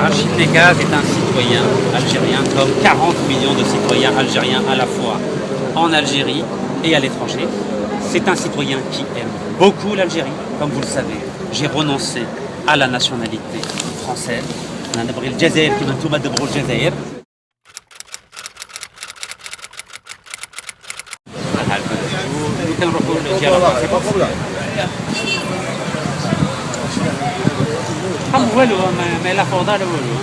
Rachid Nekaz est un citoyen algérien comme 40 millions de citoyens algériens à la fois en Algérie et à l'étranger. C'est un citoyen qui aime beaucoup l'Algérie, comme vous le savez. J'ai renoncé à la nationalité française. أنا نبغي الجزائر كما نتوما تبغوا الجزائر. كنروحوا للجيران. تفهم والو ما لا فوضى لا والو.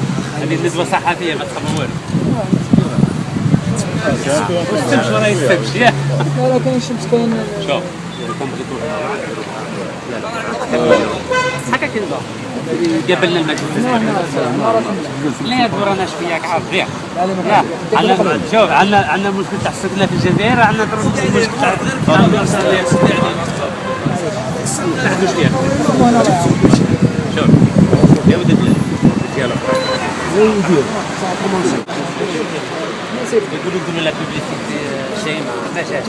هذه الندوة صحفية ما تفهم والو. استمشي ولا يستمشي. لا كاين الشمس كاين. شوف. هكا كنبغى. قبلنا المجلس. لا دورانا شويه كعب بيع. لا شوف عندنا مشكل تاع السكنه في الجزائر عندنا مشكل تاع شوف يا ولد ديالك يقولوا لا بوبليسيتي شيء ما جاش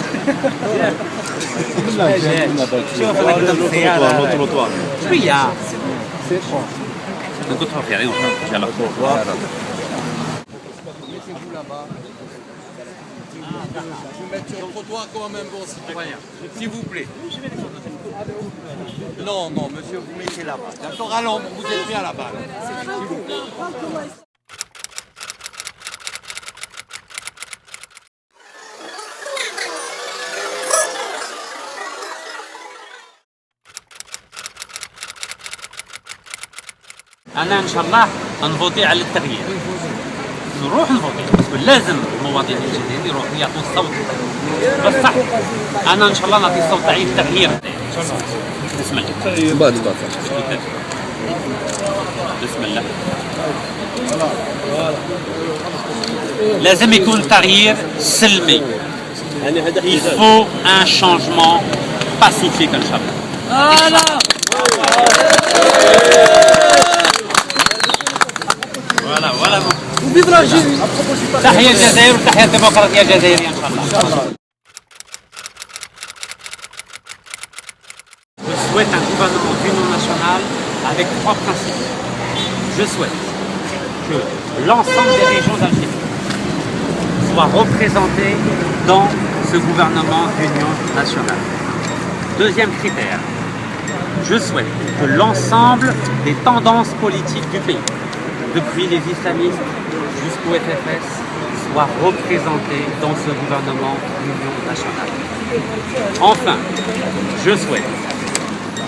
شوف هذاك السياره شويه de d'autres faire rien Inch'Allah. Mettez-vous là-bas. Vous mettez sur le trottoir comme un bon citoyen. S'il vous plaît. Non, non, monsieur, vous mettez là-bas. D'accord, à l'ombre, vous êtes bien là-bas. S'il vous plaît. أنا إن شاء الله نفوتي على التغيير نروح نفوتي باسكو لازم المواطنين الجديدين يروحوا يعطوا الصوت بصح أنا إن شاء الله نعطي الصوت تاعي التغيير بسم الله بسم الله لازم يكون تغيير سلمي il faut un changement pacifique إن شاء الله ولا وبيض الجزائر. تحية الجزائر وتحية الديمقراطية الجزائرية إن شاء الله. Je souhaite un gouvernement d'union nationale avec 3 principes. Je souhaite que l'ensemble des régions d'Algérie soient représentées dans ce gouvernement d'union nationale. Deuxième critère, je souhaite que l'ensemble des tendances politiques du pays, depuis les islamistes jusqu'au FFS, soit représenté dans ce gouvernement d'union nationale. Enfin, je souhaite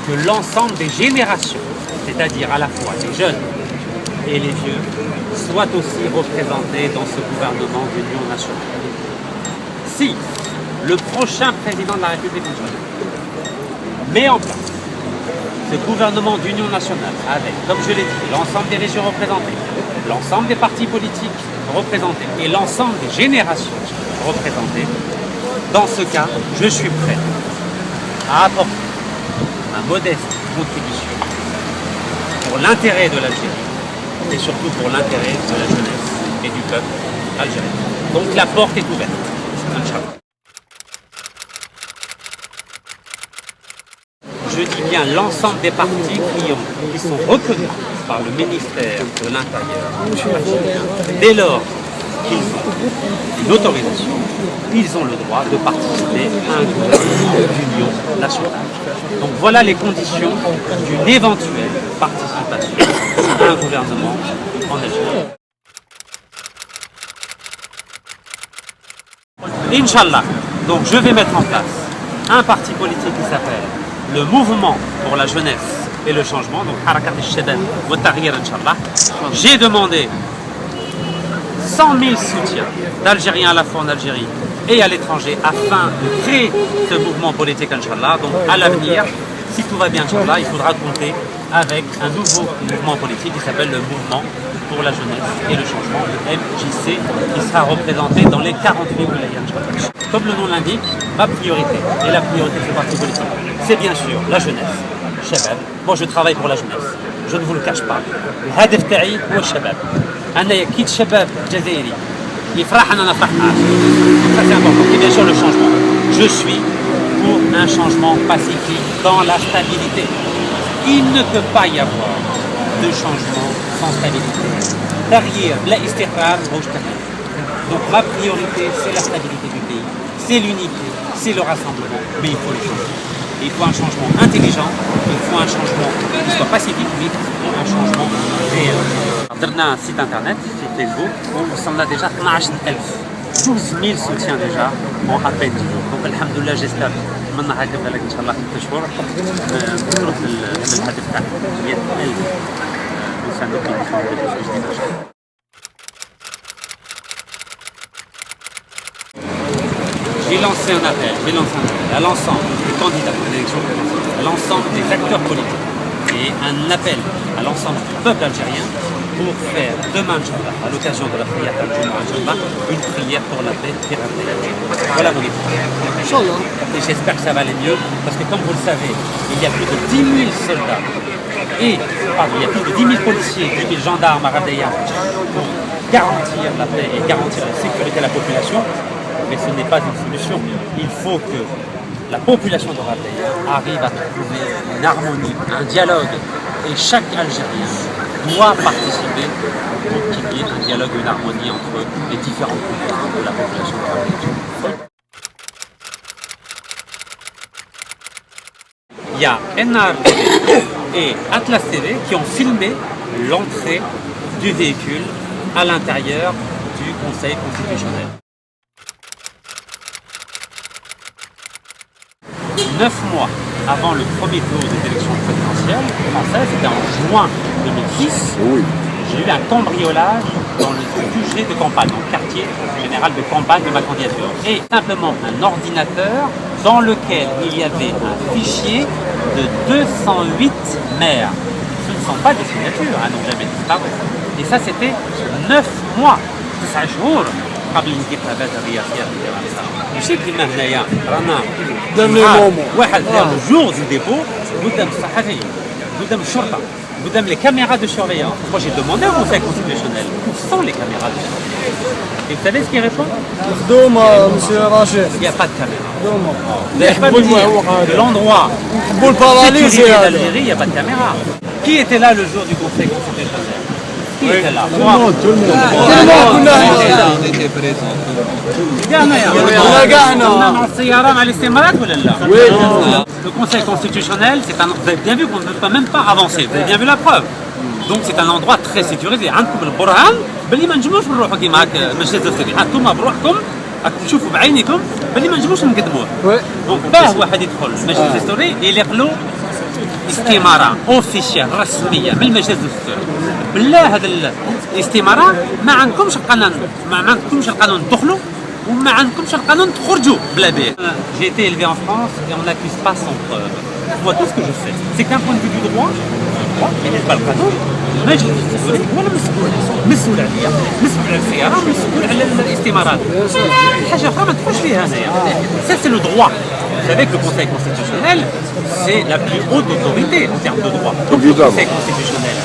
que l'ensemble des générations, c'est-à-dire à la fois les jeunes et les vieux, soient aussi représentés dans ce gouvernement d'union nationale. Si le prochain président de la République met en place ce gouvernement d'union nationale avec, comme je l'ai dit, l'ensemble des régions représentées, l'ensemble des partis politiques représentés et l'ensemble des générations représentées, dans ce cas, je suis prêt à apporter ma modeste contribution pour l'intérêt de l'Algérie et surtout pour l'intérêt de la jeunesse et du peuple algérien. Donc la porte est ouverte. Inch'Allah. Je dis bien l'ensemble des partis qui sont reconnus par le ministère de l'Intérieur. Dès lors qu'ils ont une autorisation, ils ont le droit de participer à un gouvernement d'union nationale. Donc voilà les conditions d'une éventuelle participation à un gouvernement en Algérie. Inch'Allah, donc je vais mettre en place un parti politique qui s'appelle le mouvement pour la jeunesse et le changement, donc Harakat al-Shabab wa Taghir Inch'Allah. J'ai demandé 100 000 soutiens d'Algériens à la fois en Algérie et à l'étranger afin de créer ce mouvement politique Inch'Allah. Donc à l'avenir, si tout va bien Inch'Allah, il faudra compter avec un nouveau mouvement politique qui s'appelle le mouvement pour la jeunesse et le changement, le MJC, qui sera représenté dans les 48 wilayas Inch'Allah. Comme le nom l'indique, ma priorité et la priorité de ce parti politique, c'est bien sûr la jeunesse, Shabab. Moi je travaille pour la jeunesse, je ne vous le cache pas. Le hadef ta'i هو الشباب. أنا كي الشباب الجزائري يفرح أنا نفرح معاه. Ça c'est important. Et bien sûr le changement. Je suis pour un changement pacifique dans la stabilité. Il ne peut pas y avoir de changement sans stabilité. Derrière, la istiqrar, rouge tamam. Donc ma priorité, c'est la stabilité du pays, c'est l'unité, c'est le rassemblement, mais il faut le changer. Il faut un changement intelligent, il faut un changement qui soit pacifique, mais un changement réel. On a un site internet, c'est Facebook, où on a déjà 12 000 soutiens déjà en à peine 10 jours. Donc, alhamdoulilah, j'espère que Inch'Allah, نروح للهدف تاعنا 100,000 مساندة في J'ai lancé un appel à l'ensemble des candidats à l'élection présidentielle, à l'ensemble des acteurs politiques et un appel à l'ensemble du peuple algérien pour faire demain, à l'occasion de la prière d'Al-Jumu'ah, une prière pour la paix et la paix. Voilà mon équipe. Et j'espère que ça va aller mieux parce que comme vous le savez, il y a plus de 10 000 soldats et il y a plus de 10 000 policiers, 10 000 gendarmes à Radeya pour garantir la paix et garantir la sécurité à la population. Mais ce n'est pas une solution. Il faut que la population de Radeya arrive à trouver une harmonie, un dialogue. Et chaque Algérien doit participer pour qu'il y ait un dialogue, une harmonie entre les différentes composantes de la population de Radeya. Il y a NR et Atlas TV qui ont filmé l'entrée du véhicule à l'intérieur du Conseil constitutionnel. 9 mois avant le premier tour des élections présidentielles françaises, c'était en juin 2006, j'ai eu un cambriolage dans le QG de campagne, dans le quartier général de campagne de ma candidature. Et simplement un ordinateur dans lequel il y avait un fichier de 208 maires. Ce ne sont pas des signatures, n'ont jamais disparu. Et ça, c'était 9 mois, 9 jours. قبل الانتخابات الرئاسيه في فرنسا ماشي كيما هنايا رانا واحد لو جور دو ديبو قدام الصحفيين قدام الشرطه قدام les caméras de surveillance. Moi j'ai demandé au Conseil constitutionnel où sont les caméras de surveillance. Et vous savez ce qu'il répond? monsieur Rachid. Il n'y a pas de caméra. Vous n'avez pas me dire que l'endroit sécurisé d'Algérie, il n'y a pas de caméra. Qui était là le jour du Conseil constitutionnel? Qui était là? Tout le monde. On était présents. Le Conseil constitutionnel, vous avez bien vu qu'on ne peut même pas avancer, vous avez bien vu la preuve. Donc c'est un endroit très sécurisé. عندكم البرهان باللي ما نجموش نروحوا كيما هكا مجلس الدستوري، انتم بروحكم راكم تشوفوا بعينيكم باللي ما نجموش نقدموه. دونك باه واحد يدخل المجلس الدستوري يليق له استمارة اوفيشيال رسمية من المجلس الدستوري. بالله هذا الاستمارة ما عندكمش القانون، ما عندكمش القانون تدخلوا وما عندكمش القانون تخرجوا بلا به. J'ai été élevé en France et on n'accuse pas sans preuve. Moi tout ce que je fais, c'est qu'un point de vue du droit, بالنسبة للقانون المجلس الدستوري هو مسؤول عليا، مسؤول على السيارة، مسؤول على الاستمارات. حاجة أخرى ما تدخلش فيها هنايا. Ça c'est le droit. Vous savez que le Conseil constitutionnel, c'est la plus haute autorité en termes de droit. Donc le Conseil constitutionnel,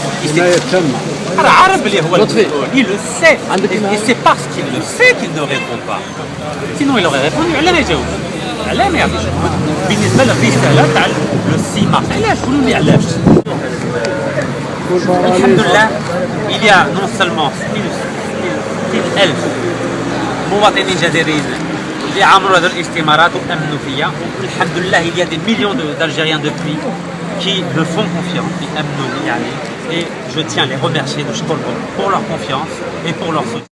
il le sait. Et c'est parce qu'il le sait qu'il ne répond pas. Sinon il aurait répondu, علاه ما يجاوبش. علاه ما يعطيش جواب. بالنسبة للرسالة تاع لو 6 مارس، علاش؟ قولوا لي علاش. Alhamdoulilah, il y a non seulement 100,000 مواطنين جزائريين اللي عملوا هذه الاستمارات وامنوا فيا. Alhamdoulilah, il y a des millions d'Algériens depuis qui me font confiance, qui amnouent yani, et je tiens à les remercier de Shkolbo pour leur confiance et pour leur soutien.